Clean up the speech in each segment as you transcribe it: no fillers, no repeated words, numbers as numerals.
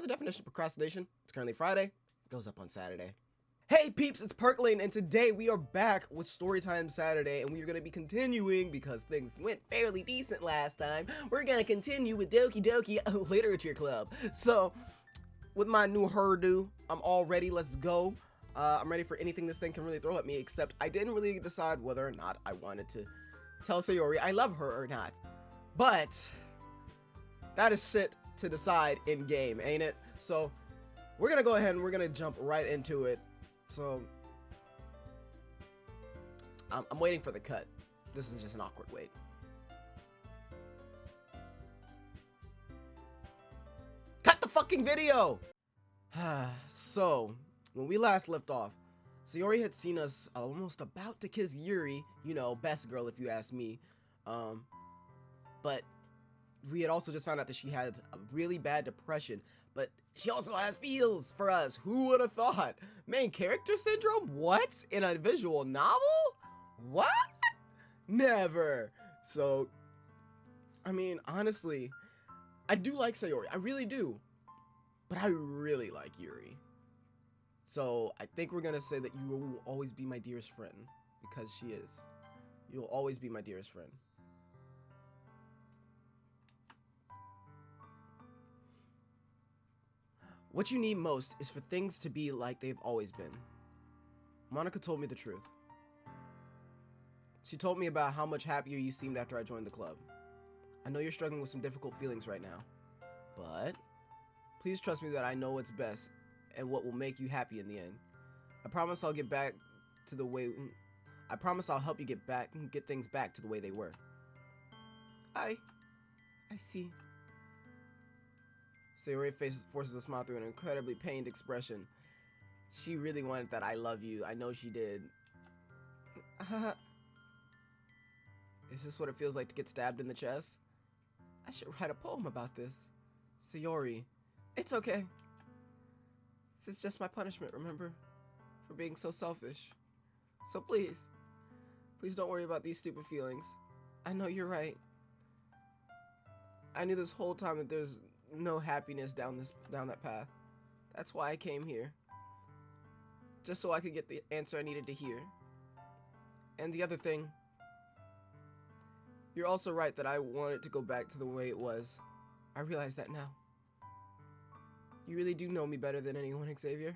know the definition of procrastination? It's currently Friday. It goes up on Saturday. Hey peeps, it's Perk, and today we are back with Storytime Saturday, and we are going to be continuing, because things went fairly decent last time, we're going to continue with Doki Doki Literature Club. So, with my new hairdo, I'm all ready, let's go. I'm ready for anything this thing can really throw at me, except I didn't really decide whether or not I wanted to tell Sayori I love her or not. But, that is shit to decide in game, ain't it? So, we're going to go ahead and we're going to jump right into it. So, I'm waiting for the cut. This is just an awkward wait. Cut the fucking video! So, when we last left off, Sayori had seen us almost about to kiss Yuri, you know, best girl if you ask me. But we had also just found out that she had a really bad depression, but she also has feels for us. Who would have thought? Main character syndrome? What? In a visual novel? What? Never. So, I mean, honestly, I do like Sayori. I really do. But I really like Yuri. So, I think we're going to say that you will always be my dearest friend. Because she is. You'll always be my dearest friend. What you need most is for things to be like they've always been. Monica told me the truth. She told me about how much happier you seemed after I joined the club. I know you're struggling with some difficult feelings right now, but please trust me that I know what's best and what will make you happy in the end. I promise I'll get back to the way. I promise I'll help you get things back to the way they were. I see. Sayori forces a smile through an incredibly pained expression. She really wanted that I love you. I know she did. Is this what it feels like to get stabbed in the chest? I should write a poem about this. Sayori, it's okay. This is just my punishment, remember? For being so selfish. So please don't worry about these stupid feelings. I know you're right. I knew this whole time that there's no happiness down that path. That's why I came here. Just so I could get the answer I needed to hear. And the other thing, you're also right that I wanted to go back to the way it was. I realize that now. You really do know me better than anyone, Xavier.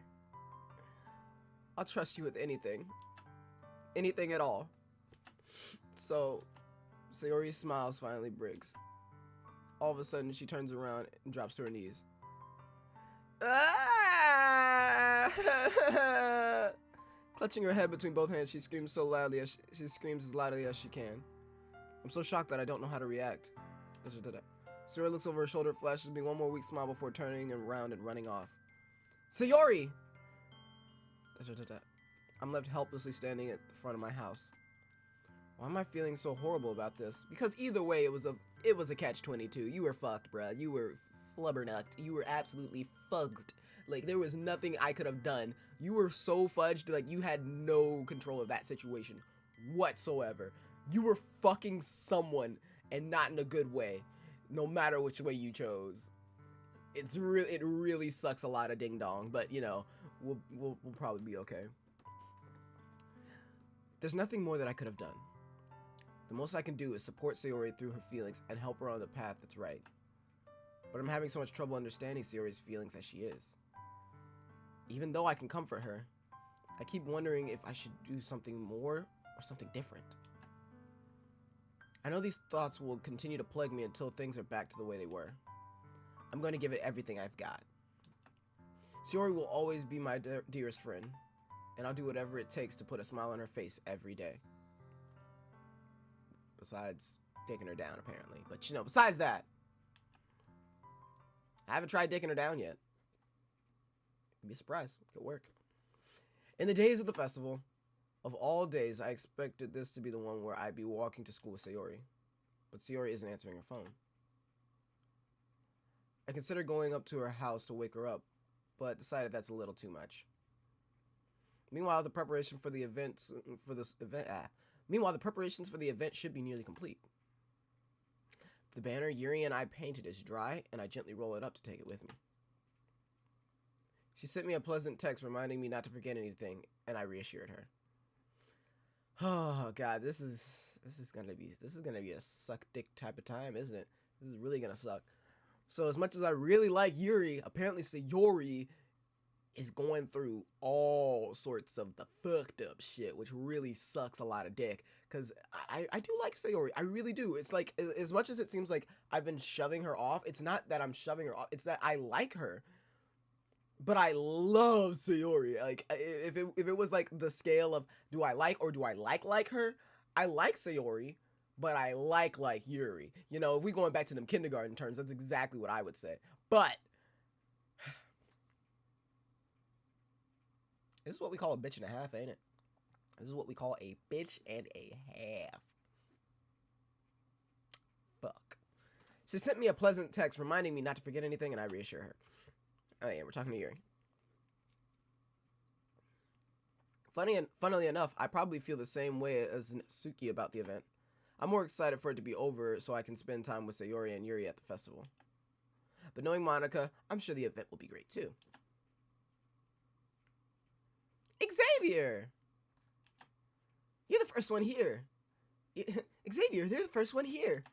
I'll trust you with anything. Anything at all. So, Sayori's smiles finally breaks. All of a sudden, she turns around and drops to her knees. Ah! Clutching her head between both hands, she screams so loudly she screams as loudly as she can. I'm so shocked that I don't know how to react. Sayori looks over her shoulder, flashes me one more weak smile before turning around and running off. Sayori! I'm left helplessly standing at the front of my house. Why am I feeling so horrible about this? Because either way, it was a catch-22. You were fucked, bruh. You were flubbernucked. You were absolutely fucked. Like, there was nothing I could have done. You were so fudged, like, you had no control of that situation whatsoever. You were fucking someone, and not in a good way, no matter which way you chose. It really sucks a lot of ding-dong, but, you know, we'll probably be okay. There's nothing more that I could have done. The most I can do is support Sayori through her feelings and help her on the path that's right. But I'm having so much trouble understanding Sayori's feelings as she is. Even though I can comfort her, I keep wondering if I should do something more or something different. I know these thoughts will continue to plague me until things are back to the way they were. I'm going to give it everything I've got. Sayori will always be my dearest friend, and I'll do whatever it takes to put a smile on her face every day. Besides taking her down, apparently. But, you know, besides that, I haven't tried taking her down yet. You'd be surprised. Could work. In the days of the festival, of all days, I expected this to be the one where I'd be walking to school with Sayori. But Sayori isn't answering her phone. I considered going up to her house to wake her up, but decided that's a little too much. Meanwhile, the preparations for the event should be nearly complete. The banner Yuri and I painted is dry, and I gently roll it up to take it with me. She sent me a pleasant text reminding me not to forget anything, and I reassured her. Oh god, this is gonna be a suck dick type of time, isn't it? This is really gonna suck. So as much as I really like Yuri, apparently Sayori is going through all sorts of the fucked up shit, which really sucks a lot of dick. Cause I do like Sayori, I really do. It's like, as much as it seems like I've been shoving her off, it's not that I'm shoving her off, it's that I like her. But I love Sayori. Like, if it was like the scale of do I like or do I like her, I like Sayori, but I like Yuri. You know, if we going back to them kindergarten terms, that's exactly what I would say. But this is what we call a bitch and a half, ain't it? This is what we call a bitch and a half. Fuck. She sent me a pleasant text reminding me not to forget anything, and I reassure her. Oh yeah, we're talking to Yuri. Funnily enough, I probably feel the same way as Natsuki about the event. I'm more excited for it to be over so I can spend time with Sayori and Yuri at the festival. But knowing Monica, I'm sure the event will be great too. Xavier! You're the first one here. Xavier, you're the first one here.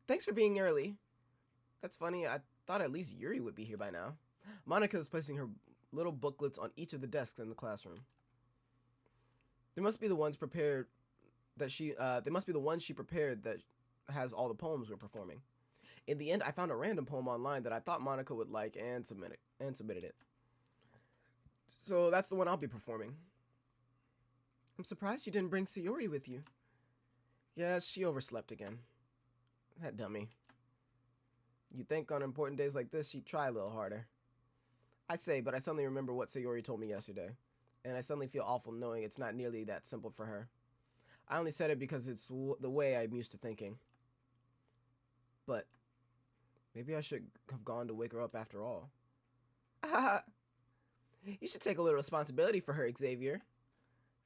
Thanks for being early. That's funny, I thought at least Yuri would be here by now. Monica is placing her little booklets on each of the desks in the classroom. They must be the ones prepared that they must be the ones she prepared that has all the poems we're performing. In the end, I found a random poem online that I thought Monica would like and submitted it. So that's the one I'll be performing. I'm surprised you didn't bring Sayori with you. Yeah, she overslept again. That dummy. You'd think on important days like this she'd try a little harder. I say, but I suddenly remember what Sayori told me yesterday, and I suddenly feel awful knowing it's not nearly that simple for her. I only said it because it's the way I'm used to thinking. But maybe I should have gone to wake her up after all. You should take a little responsibility for her, Xavier.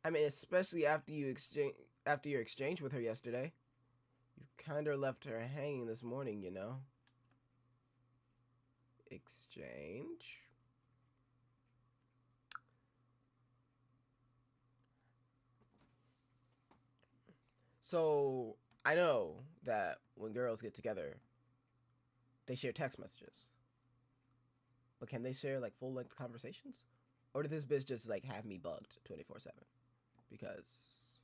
I mean, especially after your exchange with her yesterday. You kinda left her hanging this morning, you know. Exchange? So, I know that when girls get together, they share text messages. But can they share, like, full-length conversations? Or did this bitch just, like, have me bugged 24/7? Because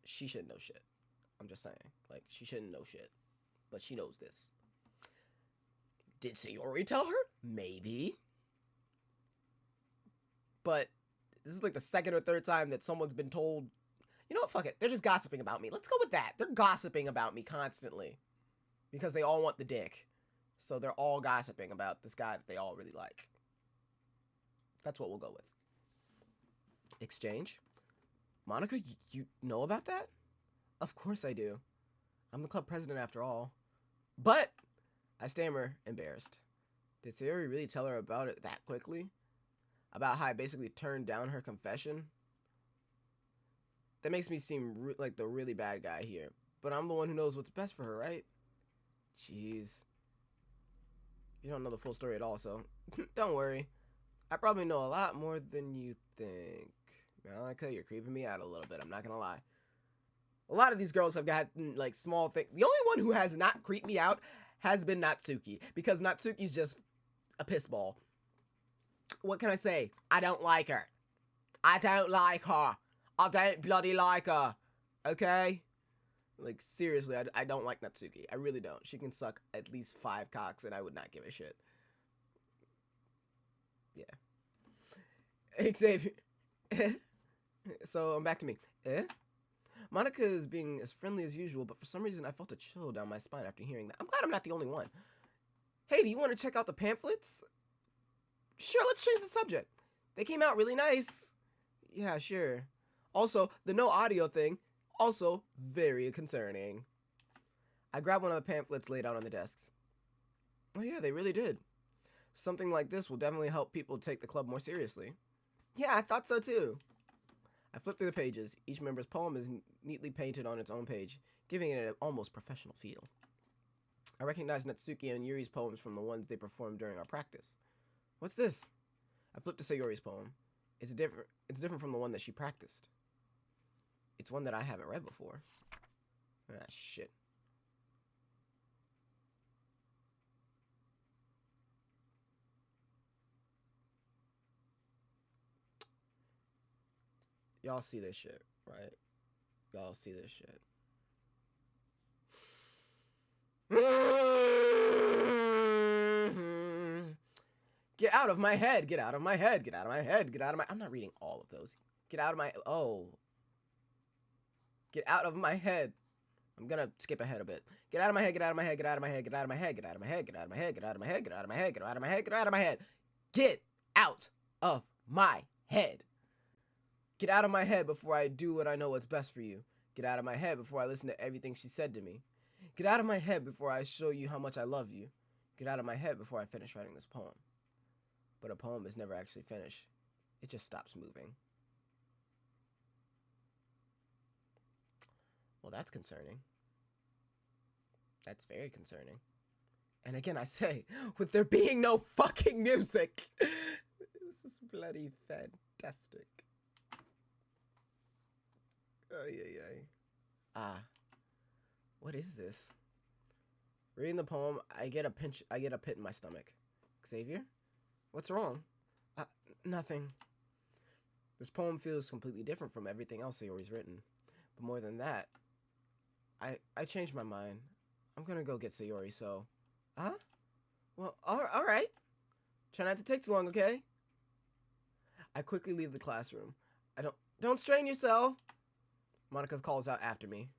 she shouldn't know shit. I'm just saying. Like, she shouldn't know shit. But she knows this. Did Sayori tell her? Maybe. But this is, like, the second or third time that someone's been told, you know what, fuck it. They're just gossiping about me. Let's go with that. They're gossiping about me constantly. Because they all want the dick. So they're all gossiping about this guy that they all really like. That's what we'll go with. Exchange? Monica, you know about that? Of course I do. I'm the club president after all. But, I stammer, embarrassed. Did Sayori really tell her about it that quickly? About how I basically turned down her confession? That makes me seem like the really bad guy here. But I'm the one who knows what's best for her, right? Jeez. You don't know the full story at all, so don't worry. I probably know a lot more than you think. Monica, you're creeping me out a little bit, I'm not gonna lie. A lot of these girls have got, like, small things. The only one who has not creeped me out has been Natsuki. Because Natsuki's just a pissball. What can I say? I don't like her. I don't like her. I don't bloody like her. Okay? Like, seriously, I don't like Natsuki. I really don't. She can suck at least 5 cocks and I would not give a shit. Yeah. Xavier. So, back to me. Monica is being as friendly as usual, but for some reason I felt a chill down my spine after hearing that. I'm glad I'm not the only one. Hey, do you want to check out the pamphlets? Sure, let's change the subject. They came out really nice. Yeah, sure. Also, the no audio thing, also very concerning. I grabbed one of the pamphlets laid out on the desks. Oh yeah, they really did. Something like this will definitely help people take the club more seriously. Yeah, I thought so too. I flipped through the pages. Each member's poem is neatly painted on its own page, giving it an almost professional feel. I recognized Natsuki and Yuri's poems from the ones they performed during our practice. What's this? I flipped to Sayori's poem. It's different from the one that she practiced. It's one that I haven't read before. Ah, shit. Y'all see this shit, right? Y'all see this shit. Get out of my head. Get out of my head. Get out of my head. Get out of my... I'm not reading all of those. Get out of my... Oh. Get out of my head. I'm gonna skip ahead a bit. Get out of my head. Get out of my head. Get out of my head. Get out of my head. Get out of my head. Get out of my head. Get out of my head. Get out of my head. Get out of my head. Get out of my head. Get out of my head. Get out of my head before I do what I know what's best for you. Get out of my head before I listen to everything she said to me. Get out of my head before I show you how much I love you. Get out of my head before I finish writing this poem. But a poem is never actually finished. It just stops moving. Well, that's concerning. That's very concerning. And again, I say, with there being no fucking music, this is bloody fantastic. What is this? Reading the poem, I get a pit in my stomach. Xavier? What's wrong? Nothing. This poem feels completely different from everything else Sayori's written. But more than that, I changed my mind. I'm gonna go get Sayori, so... Huh? Well, alright. Try not to take too long, okay? I quickly leave the classroom. Don't strain yourself! Monica calls out after me.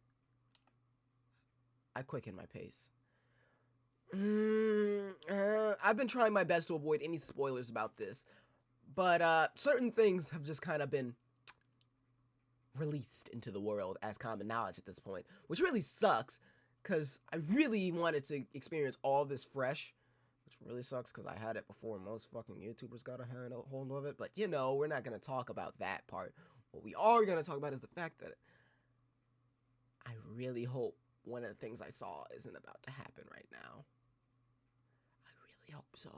I quicken my pace. I've been trying my best to avoid any spoilers about this, but certain things have just kind of been released into the world as common knowledge at this point, which really sucks, because I really wanted to experience all this fresh, which really sucks because I had it before most fucking YouTubers got a hold of it, but you know, we're not going to talk about that part. What we are going to talk about is the fact that I really hope one of the things I saw isn't about to happen right now. I really hope so.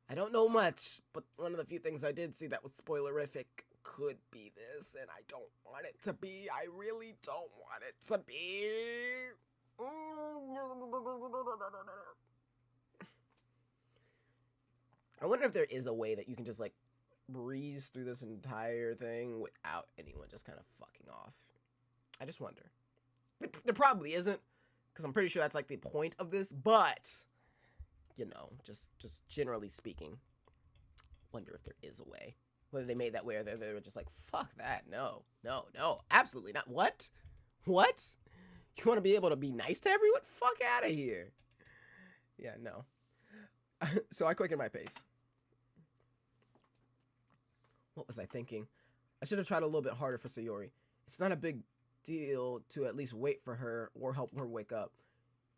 I don't know much, but one of the few things I did see that was spoilerific could be this, and I don't want it to be. I really don't want it to be. I wonder if there is a way that you can just, like, breeze through this entire thing without anyone just kind of fucking off. I just wonder. There probably isn't, because I'm pretty sure that's, like, the point of this, but, you know, just generally speaking, wonder if there is a way. Whether they made that way or they were just like, fuck that, no, absolutely not. What? You want to be able to be nice to everyone? Fuck out of here. Yeah, no. So I quicken my pace. What was I thinking? I should have tried a little bit harder for Sayori. It's not a big deal to at least wait for her or help her wake up.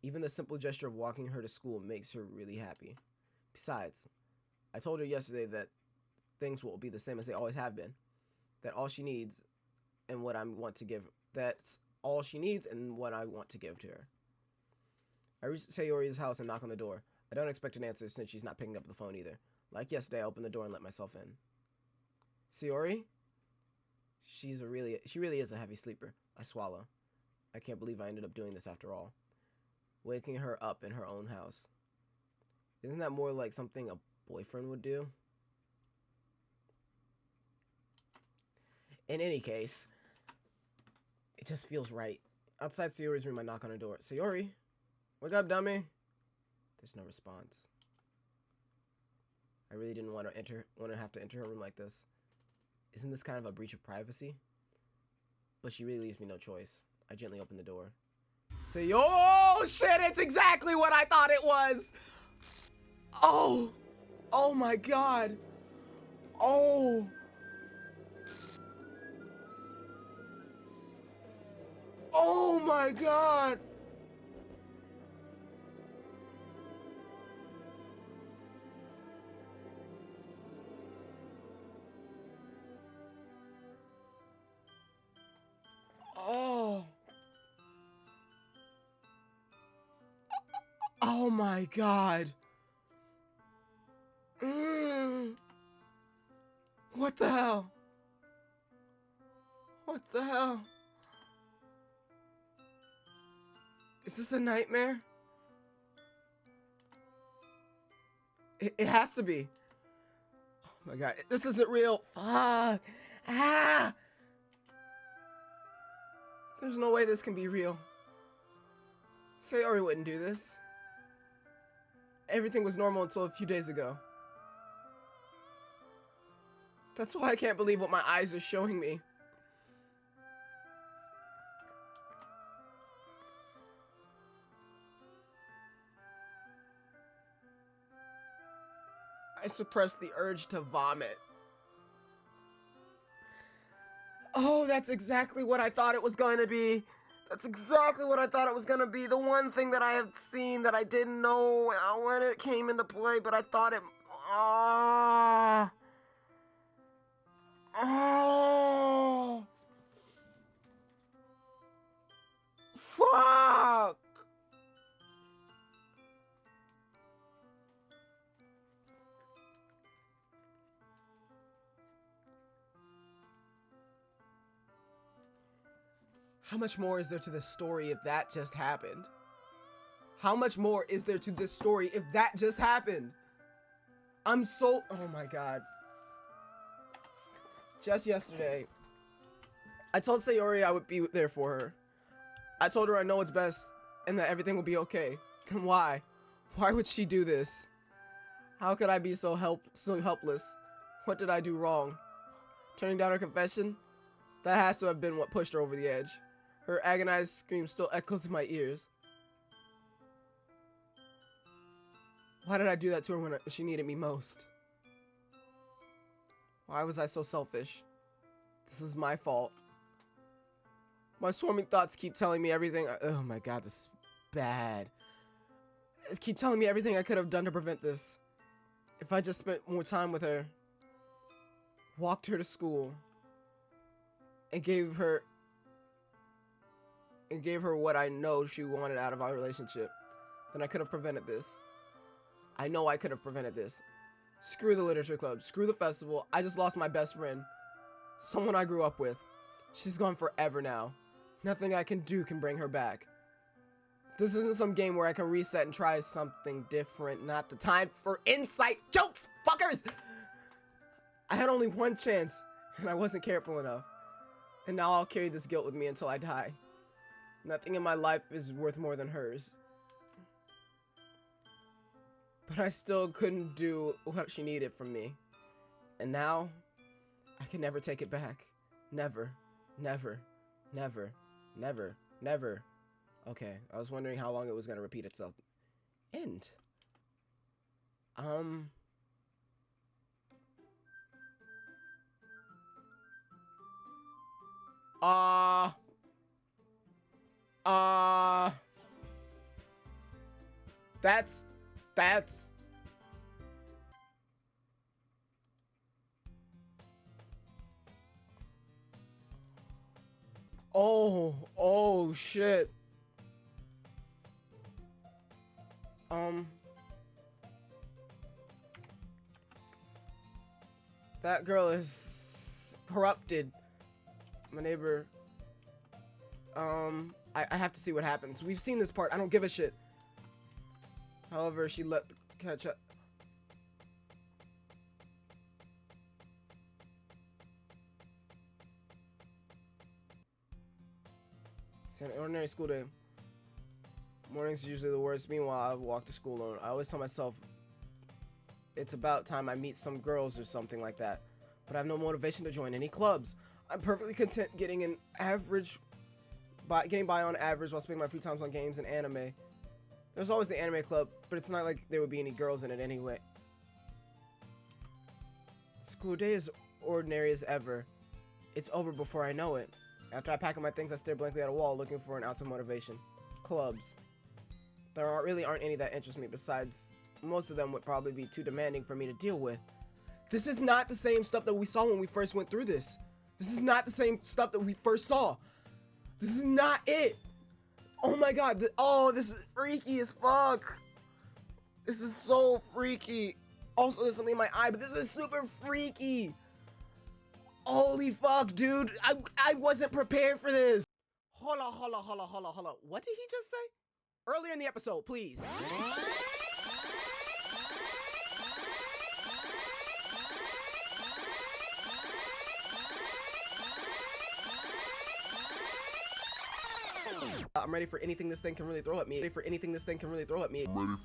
Even the simple gesture of walking her to school makes her really happy. Besides, I told her yesterday that things will be the same as they always have been. That's all she needs and what I want to give. That's all she needs and what I want to give to her. I reach Sayori's house and knock on the door. I don't expect an answer since she's not picking up the phone either. Like yesterday, I opened the door and let myself in. Sayori? She really is a heavy sleeper. I swallow. I can't believe I ended up doing this after all. Waking her up in her own house. Isn't that more like something a boyfriend would do? In any case, it just feels right. Outside Sayori's room, I knock on her door. Sayori? Wake up, dummy. There's no response. I really didn't want to have to enter her room like this. Isn't this kind of a breach of privacy? But she really leaves me no choice. I gently open the door. Say, oh shit, it's exactly what I thought it was. Oh my god. Oh my god. Oh my god. What the hell? What the hell? Is this a nightmare? It has to be. Oh my god, this isn't real. Fuck. Ah! There's no way this can be real. Sayori wouldn't do this. Everything was normal until a few days ago. That's why I can't believe what my eyes are showing me. I suppressed the urge to vomit. Oh, that's exactly what I thought it was going to be. That's exactly what I thought it was going to be. The one thing that I have seen that I didn't know when it came into play, but I thought it... Oh. Oh. Fuck. How much more is there to this story if that just happened? How much more is there to this story if that just happened? I'm so... Oh my god. Just yesterday, I told Sayori I would be there for her. I told her I know what's best and that everything will be okay. Then why? Why would she do this? How could I be so helpless? What did I do wrong? Turning down her confession? That has to have been what pushed her over the edge. Her agonized scream still echoes in my ears. Why did I do that to her when she needed me most? Why was I so selfish? This is my fault. My swarming thoughts keep telling me everything. Oh my god, this is bad. They keep telling me everything I could have done to prevent this. If I just spent more time with her, walked her to school, and gave her what I know she wanted out of our relationship, then I could have prevented this. I know I could have prevented this. Screw the literature club. Screw the festival. I just lost my best friend. Someone I grew up with. She's gone forever now. Nothing I can do can bring her back. This isn't some game where I can reset and try something different. Not the time for insight jokes, fuckers! I had only one chance, and I wasn't careful enough. And now I'll carry this guilt with me until I die. Nothing in my life is worth more than hers. But I still couldn't do what she needed from me. And now, I can never take it back. Never. Never. Never. Never. Never. Okay, I was wondering how long it was going to repeat itself. End. That's oh shit. That girl is corrupted. My neighbor. I have to see what happens. We've seen this part. I don't give a shit. However, she let catch up. It's an ordinary school day. Mornings are usually the worst. Meanwhile, I walk to school alone. I always tell myself it's about time I meet some girls or something like that. But I have no motivation to join any clubs. I'm perfectly content getting by on average while spending my free times on games and anime. There's always the anime club, but it's not like there would be any girls in it anyway. School day is ordinary as ever. It's over before I know it. After I pack up my things, I stare blankly at a wall looking for an ounce of motivation. Clubs. There really aren't any that interest me. Besides, most of them would probably be too demanding for me to deal with. This is not the same stuff that we saw when we first went through this. This is not the same stuff that we first saw. This is not it. Oh my god. This is freaky as fuck. This is so freaky. Also, there's something in my eye, but this is super freaky. Holy fuck, dude. I wasn't prepared for this. Hold on. What did he just say? Earlier in the episode, please. I'm ready for anything this thing can really throw at me. I'm ready for anything this thing can really throw at me. I'm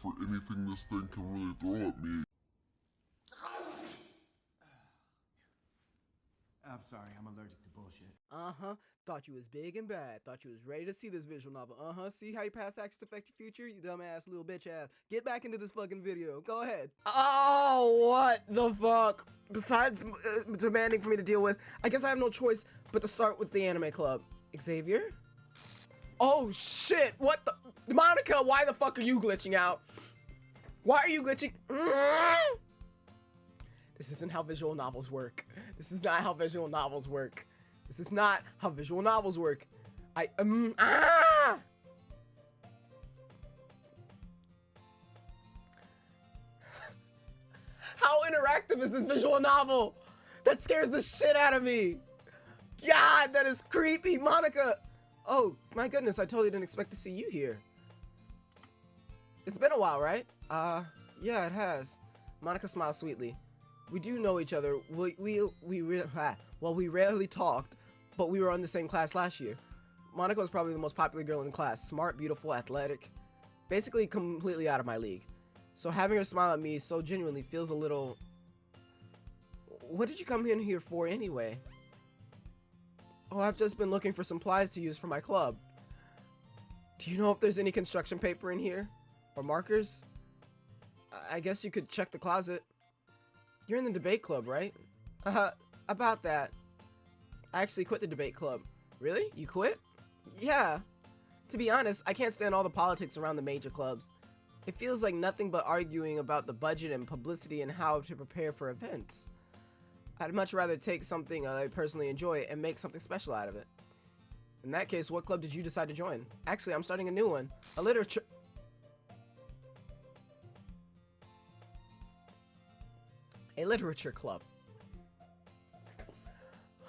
sorry, I'm allergic to bullshit. Uh-huh. Thought you was big and bad. Thought you was ready to see this visual novel. Uh-huh. See how your past actions affect your future? You dumbass little bitch ass. Get back into this fucking video. Go ahead. Oh, what the fuck? Besides demanding for me to deal with, I guess I have no choice but to start with the anime club. Xavier? Oh shit, what the? Monica, why the fuck are you glitching out? Why are you glitching? This isn't how visual novels work. This is not how visual novels work. This is not how visual novels work. How interactive is this visual novel? That scares the shit out of me. God, that is creepy. Monica. Oh, my goodness, I totally didn't expect to see you here. It's been a while, right? Yeah, it has. Monica smiles sweetly. We do know each other. We rarely talked, but we were on the same class last year. Monica was probably the most popular girl in the class. Smart, beautiful, athletic. Basically completely out of my league. So having her smile at me so genuinely feels a little... What did you come in here for anyway? Oh, I've just been looking for supplies to use for my club. Do you know if there's any construction paper in here? Or markers? I guess you could check the closet. You're in the debate club, right? About that. I actually quit the debate club. Really? You quit? Yeah. To be honest, I can't stand all the politics around the major clubs. It feels like nothing but arguing about the budget and publicity and how to prepare for events. I'd much rather take something I personally enjoy and make something special out of it. In that case, what club did you decide to join? Actually, I'm starting a new one. A literature club.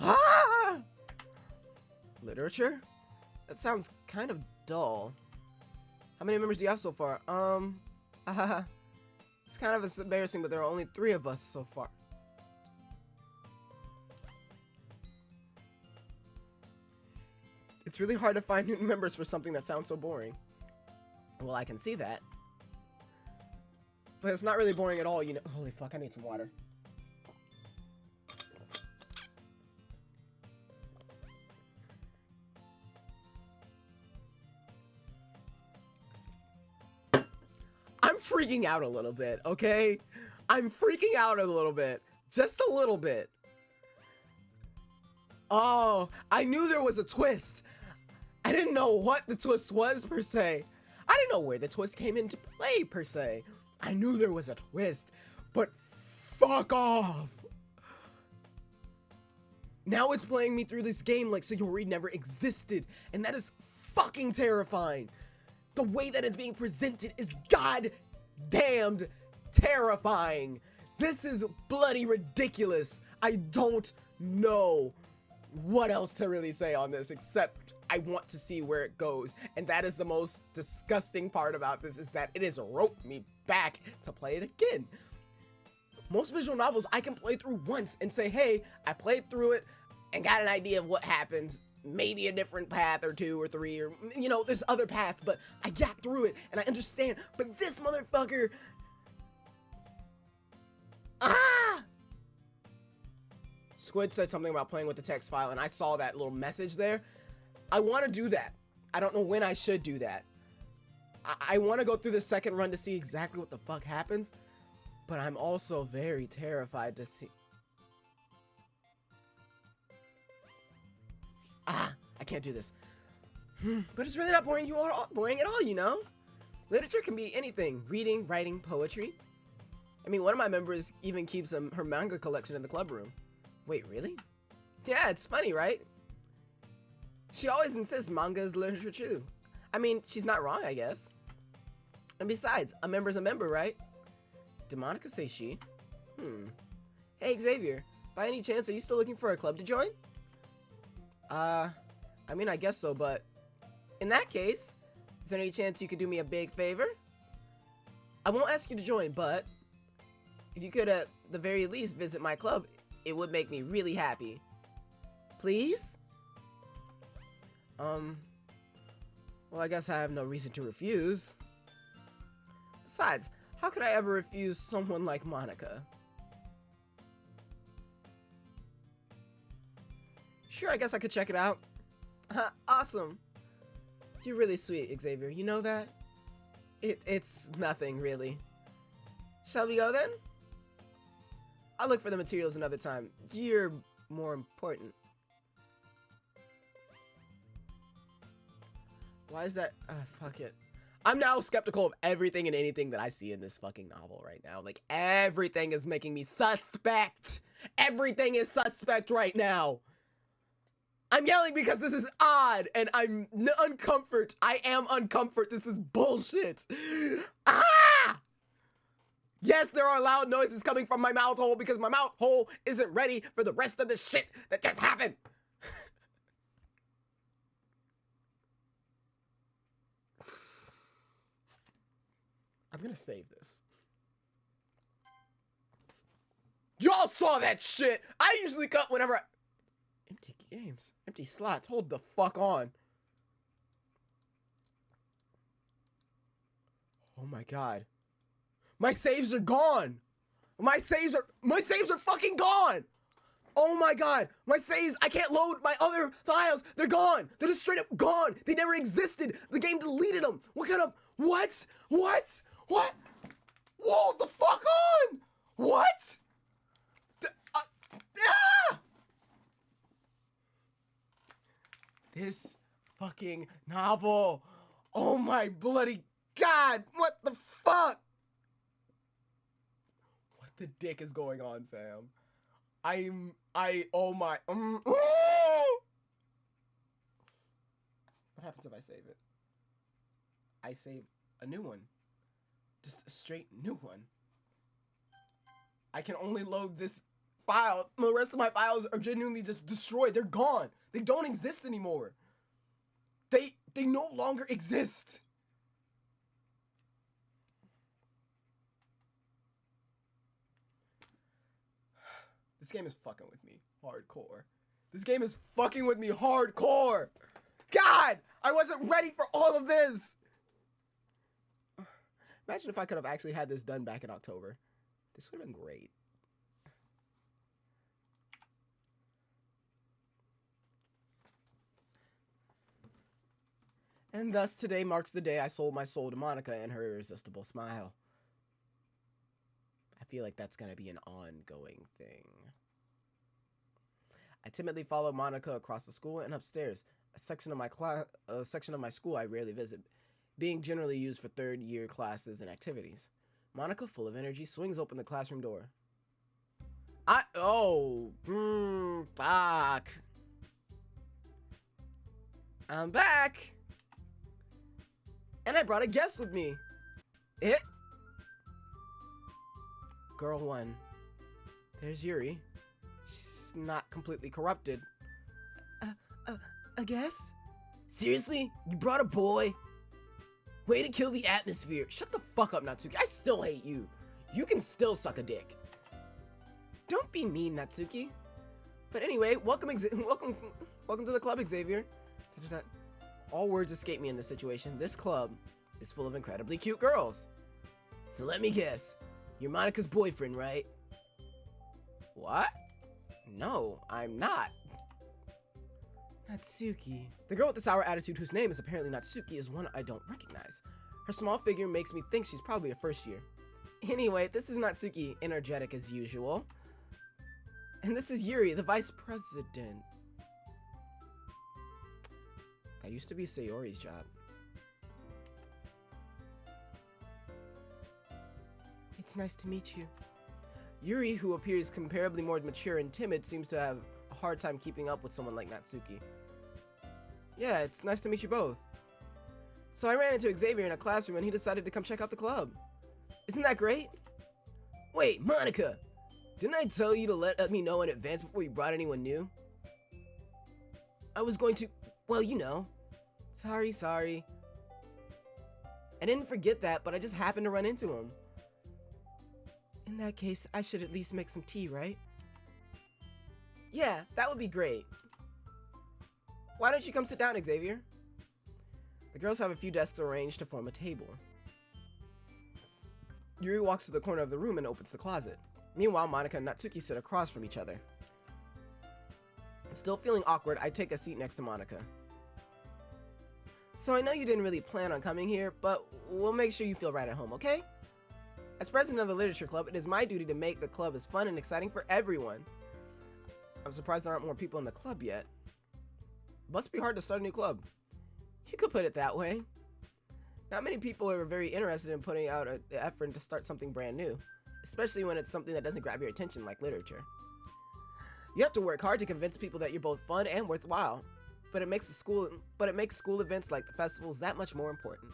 Ah! Literature? That sounds kind of dull. How many members do you have so far? It's kind of embarrassing, but there are only 3 of us so far. It's really hard to find new members for something that sounds so boring. Well, I can see that. But it's not really boring at all, you know. Holy fuck, I need some water. I'm freaking out a little bit, okay? I'm freaking out a little bit. Just a little bit. Oh, I knew there was a twist. I didn't know what the twist was, per se. I didn't know where the twist came into play, per se. I knew there was a twist, but fuck off. Now it's playing me through this game like Sayori never existed, and that is fucking terrifying. The way that it's being presented is goddamned terrifying. This is bloody ridiculous. I don't know what else to really say on this except I want to see where it goes, and that is the most disgusting part about this, is that it has roped me back to play it again. Most visual novels I can play through once and say, hey, I played through it and got an idea of what happens, maybe a different path or 2 or 3, or you know, there's other paths, but I got through it and I understand. But this motherfucker, Squid said something about playing with the text file, and I saw that little message there. I want to do that. I don't know when I should do that. I want to go through the second run to see exactly what the fuck happens, but I'm also very terrified to see. I can't do this. But it's really not boring at all, you know? Literature can be anything. Reading, writing, poetry. I mean, one of my members even keeps her manga collection in the club room. Wait, really? Yeah, it's funny, right? She always insists manga is literature too. I mean, she's not wrong, I guess. And besides, a member's a member, right? Did Monica say she? Hey, Xavier. By any chance, are you still looking for a club to join? I mean, I guess so, but in that case, is there any chance you could do me a big favor? I won't ask you to join, but if you could at the very least visit my club, it would make me really happy. Please? Well, I guess I have no reason to refuse. Besides, how could I ever refuse someone like Monica? Sure, I guess I could check it out. Awesome. You're really sweet, Xavier. You know that? It's nothing, really. Shall we go then? I'll look for the materials another time. You're more important. Why is that? Fuck it. I'm now skeptical of everything and anything that I see in this fucking novel right now. Like, everything is making me suspect. Everything is suspect right now. I'm yelling because this is odd, and I'm uncomfort. I am uncomfort. This is bullshit. Ah! Yes, there are loud noises coming from my mouth hole because my mouth hole isn't ready for the rest of the shit that just happened. I'm gonna save this. Y'all saw that shit! I usually cut whenever I... Empty games. Empty slots. Hold the fuck on. Oh my god. My saves are gone! My saves are fucking gone! Oh my god! My saves, I can't load my other files! They're gone! They're just straight up gone! They never existed! The game deleted them! What kind of... What? What? What? Whoa, the fuck on! What? This fucking novel. Oh my bloody god! What the fuck? What the dick is going on, fam? Oh my... What happens if I save it? I save a new one. Just a straight new one. I can only load this file. The rest of my files are genuinely just destroyed. They're gone. They don't exist anymore. They no longer exist. This game is fucking with me hardcore. This game is fucking with me hardcore. God, I wasn't ready for all of this. Imagine if I could have actually had this done back in October. This would have been great. And thus today marks the day I sold my soul to Monica and her irresistible smile. I feel like that's gonna be an ongoing thing. I timidly follow Monica across the school and upstairs, a section of my school I rarely visit, being generally used for third-year classes and activities. Monica, full of energy, swings open the classroom door. Fuck. I'm back. And I brought a guest with me. Girl 1. There's Yuri. She's not completely corrupted. A guest? Seriously? You brought a boy? Way to kill the atmosphere. Shut the fuck up, Natsuki. I still hate you. You can still suck a dick. Don't be mean, Natsuki. But anyway, welcome to the club, Xavier. All words escape me in this situation. This club is full of incredibly cute girls. So let me guess. You're Monica's boyfriend, right? What? No, I'm not. Natsuki. The girl with the sour attitude whose name is apparently Natsuki is one I don't recognize. Her small figure makes me think she's probably a first year. Anyway, this is Natsuki, energetic as usual. And this is Yuri, the vice president. That used to be Sayori's job. It's nice to meet you. Yuri, who appears comparably more mature and timid, seems to have a hard time keeping up with someone like Natsuki. Yeah, it's nice to meet you both. So I ran into Xavier in a classroom and he decided to come check out the club. Isn't that great? Wait, Monica! Didn't I tell you to let me know in advance before you brought anyone new? I was going to, well, you know. Sorry. I didn't forget that, but I just happened to run into him. In that case, I should at least make some tea, right? Yeah, that would be great. Why don't you come sit down, Xavier? The girls have a few desks arranged to form a table. Yuri walks to the corner of the room and opens the closet. Meanwhile, Monica and Natsuki sit across from each other. Still feeling awkward, I take a seat next to Monica. So I know you didn't really plan on coming here, but we'll make sure you feel right at home, okay? As president of the literature club, it is my duty to make the club as fun and exciting for everyone. I'm surprised there aren't more people in the club yet. Must be hard to start a new club. You could put it that way. Not many people are very interested in putting out an effort to start something brand new, especially when it's something that doesn't grab your attention like literature. You have to work hard to convince people that you're both fun and worthwhile, but it makes school events like the festivals that much more important.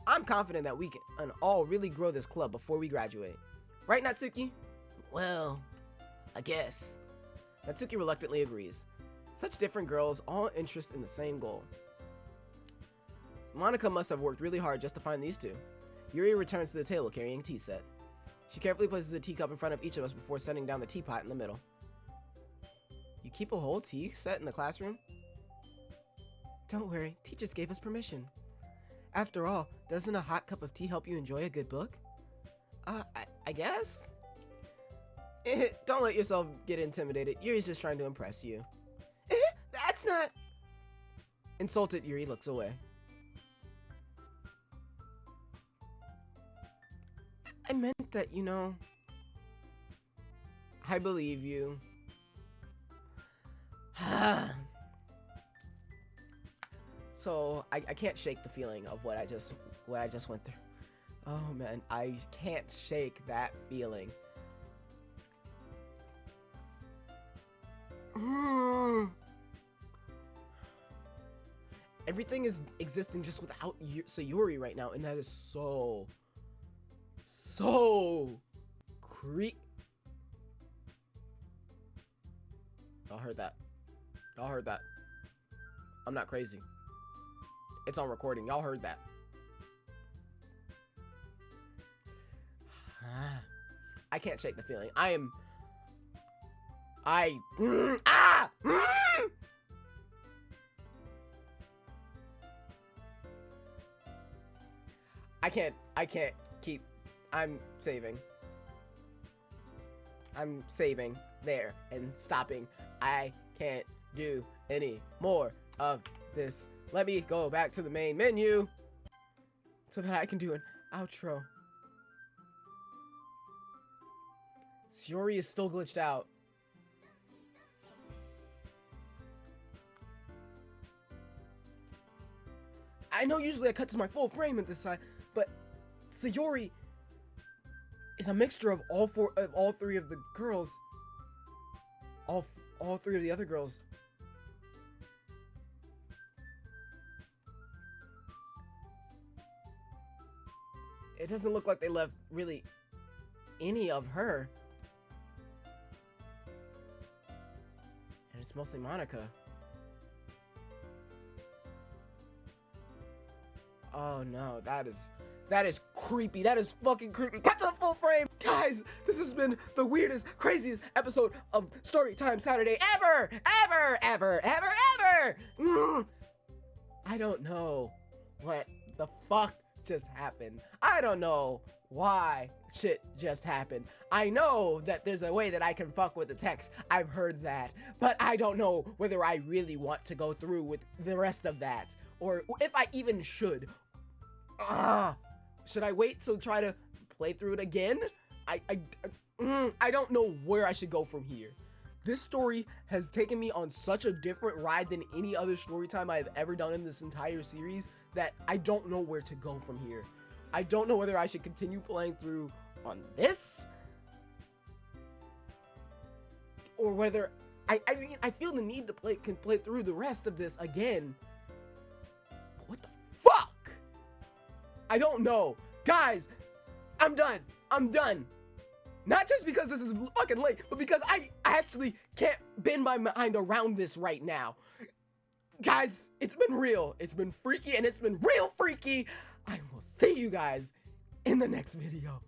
I'm confident that we can all really grow this club before we graduate. Right, Natsuki? Well, I guess. Natsuki reluctantly agrees. Such different girls, all interested in the same goal. Monica must have worked really hard just to find these two. Yuri returns to the table carrying a tea set. She carefully places a teacup in front of each of us before setting down the teapot in the middle. You keep a whole tea set in the classroom? Don't worry, teachers gave us permission. After all, doesn't a hot cup of tea help you enjoy a good book? I guess? Don't let yourself get intimidated. Yuri's just trying to impress you. That's not... Insulted, Yuri looks away. I meant that, you know... I believe you. So, I can't shake the feeling of what I just went through. Oh man, I can't shake that feeling. Everything is existing just without Sayuri right now, and that is so creep. Y'all heard that. Y'all heard that. I'm not crazy. It's on recording. Y'all heard that. I can't shake the feeling. I can't keep. I'm saving there and stopping. I can't do any more of this. Let me go back to the main menu so that I can do an outro. Sayuri is still glitched out. I know usually I cut to my full frame at this side, but Sayuri is a mixture of all three of the girls. All three of the other girls. It doesn't look like they left really any of her. And it's mostly Monica. Oh no, that is creepy. That is fucking creepy. Cut to the full frame. Guys, this has been the weirdest, craziest episode of Storytime Saturday ever. I don't know what the fuck just happened. I don't know why shit just happened. I know that there's a way that I can fuck with the text. I've heard that. But I don't know whether I really want to go through with the rest of that. Or if I even should. Should I wait to try to play through it again? I don't know where I should go from here. This story has taken me on such a different ride than any other story time I've ever done in this entire series that I don't know where to go from here. I don't know whether I should continue playing through on this or whether I mean I feel the need to play through the rest of this again. But what the fuck? I don't know. Guys, I'm done. Not just because this is fucking late, but because I actually can't bend my mind around this right now. Guys, it's been real. It's been freaky and it's been real freaky. I will see you guys in the next video.